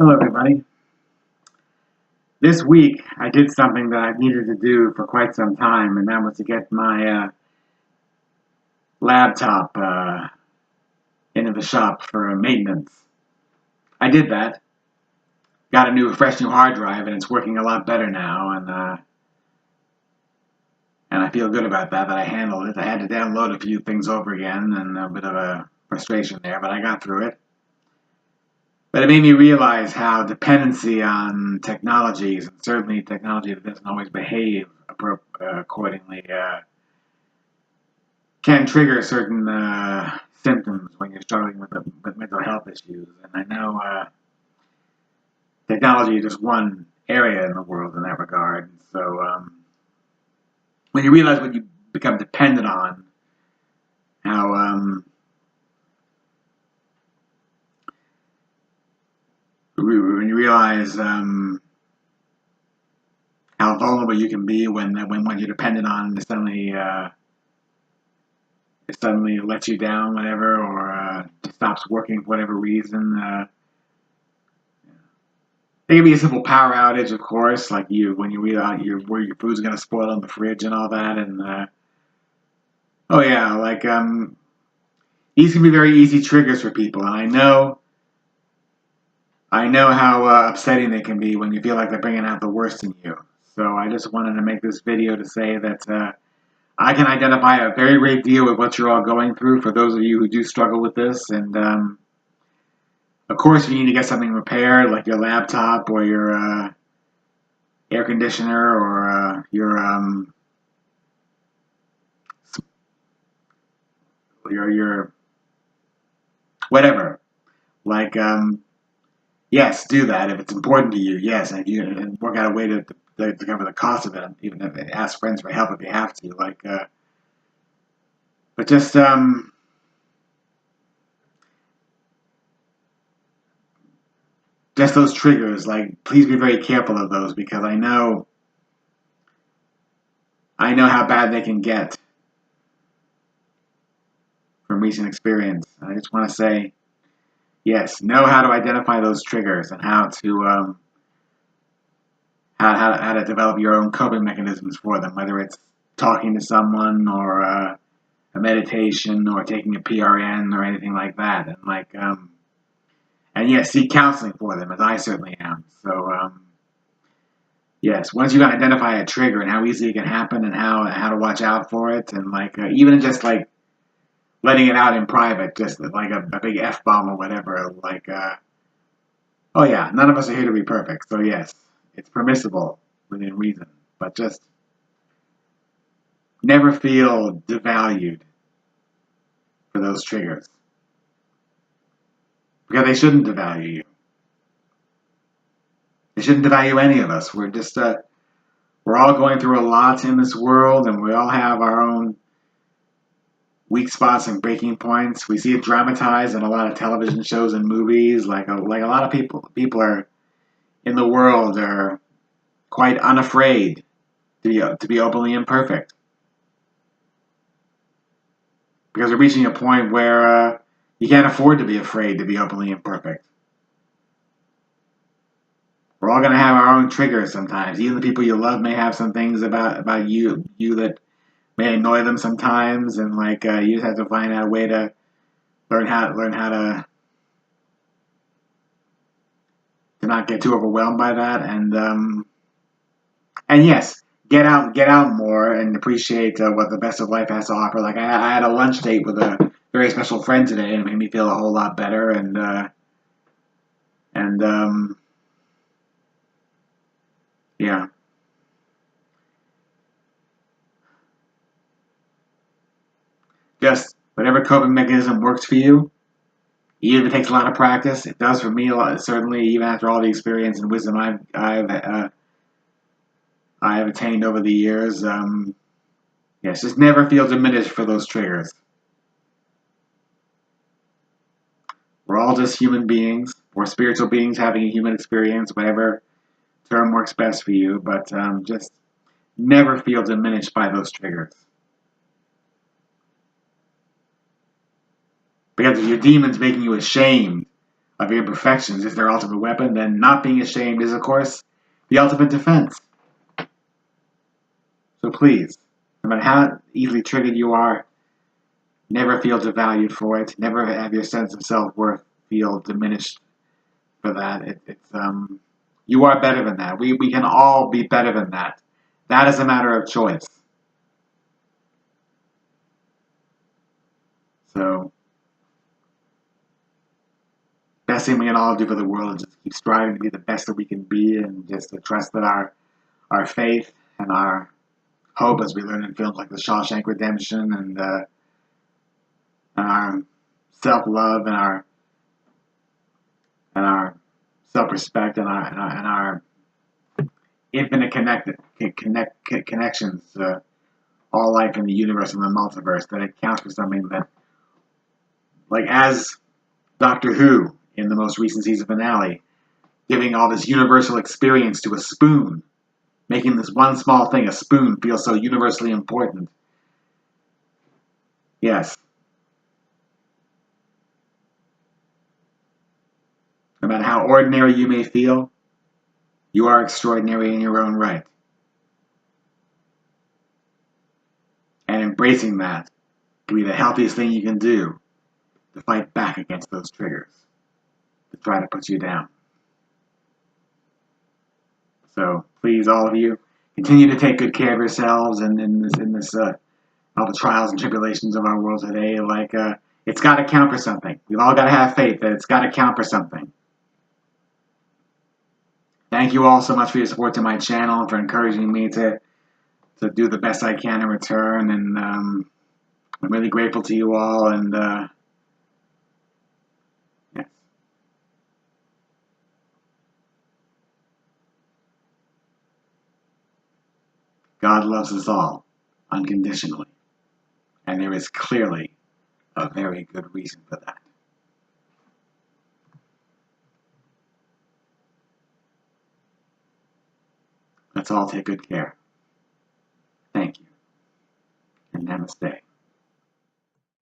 Hello, everybody. This week, I did something that I've needed to do for quite some time, and that was to get my laptop into the shop for maintenance. I did that, got a fresh new hard drive, and it's working a lot better now, and I feel good about that I handled it. I had to download a few things over again, and a bit of a frustration there, but I got through it. But it made me realize how dependency on technologies, and certainly technology that doesn't always behave accordingly, can trigger certain symptoms when you're struggling with mental health issues. And I know technology is just one area in the world in that regard. So when you realize what you become dependent on, how when you realize how vulnerable you can be when what you're dependent on is suddenly lets you down, whatever, or stops working for whatever reason. It can be a simple power outage, of course, like when you realize where your food's gonna spoil in the fridge and all that, and oh yeah, like these can be very easy triggers for people, and I know how upsetting they can be when you feel like they're bringing out the worst in you. So I just wanted to make this video to say that I can identify a very great deal with what you're all going through. For those of you who do struggle with this, and of course, if you need to get something repaired, like your laptop or your air conditioner or your whatever. Like, yes, do that if it's important to you. Yes, and work out a way to cover the cost of it. Even if ask friends for help if you have to. Like, but just those triggers. Like, please be very careful of those because I know how bad they can get from recent experience. I just want to say, yes, know how to identify those triggers and how to develop your own coping mechanisms for them, whether it's talking to someone or a meditation or taking a PRN or anything like that. And yes, seek counseling for them, as I certainly am. So yes, once you can identify a trigger and how easily it can happen and how to watch out for it, and even just like letting it out in private, just like a big F bomb or whatever, oh yeah, none of us are here to be perfect. So yes, it's permissible within reason, but just never feel devalued for those triggers because they shouldn't devalue you. They shouldn't devalue any of us. We're all going through a lot in this world, and we all have our own weak spots and breaking points. We see it dramatized in a lot of television shows and movies. Like a lot of people are in the world are quite unafraid to be openly imperfect because we're reaching a point where you can't afford to be afraid to be openly imperfect. We're all going to have our own triggers sometimes. Even the people you love may have some things about you that may annoy them sometimes, and you just have to find out a way to learn how to not get too overwhelmed by that, and yes, get out more and appreciate what the best of life has to offer. Like I had a lunch date with a very special friend today, and it made me feel a whole lot better. And yeah, just whatever coping mechanism works for you. Even if it takes a lot of practice, it does for me a lot. Certainly, even after all the experience and wisdom I've attained over the years. Yes, just never feel diminished for those triggers. We're all just human beings. We're spiritual beings having a human experience, whatever term works best for you. But just never feel diminished by those triggers. Because if your demon's making you ashamed of imperfections is their ultimate weapon, then not being ashamed is, of course, the ultimate defense. So please, no matter how easily triggered you are, never feel devalued for it. Never have your sense of self-worth feel diminished for that. You are better than that. We can all be better than that. That is a matter of choice. So, best thing we can all do for the world is just keep striving to be the best that we can be, and just to trust that our faith and our hope, as we learn in films like The Shawshank Redemption, and our self-love and our self-respect and our infinite connections, all life in the universe and the multiverse, that it counts for something that, like as Doctor Who in the most recent season finale, giving all this universal experience to a spoon, making this one small thing, a spoon, feel so universally important. Yes. No matter how ordinary you may feel, you are extraordinary in your own right. And embracing that can be the healthiest thing you can do to fight back against those triggers, to try to put you down. So please, all of you, continue to take good care of yourselves, and in this all the trials and tribulations of our world today. It's got to count for something. We've all got to have faith that it's got to count for something. Thank you all so much for your support to my channel and for encouraging me to do the best I can in return. And I'm really grateful to you all. And yes, God loves us all unconditionally, and there is clearly a very good reason for that. Let's all take good care. Thank you, and namaste.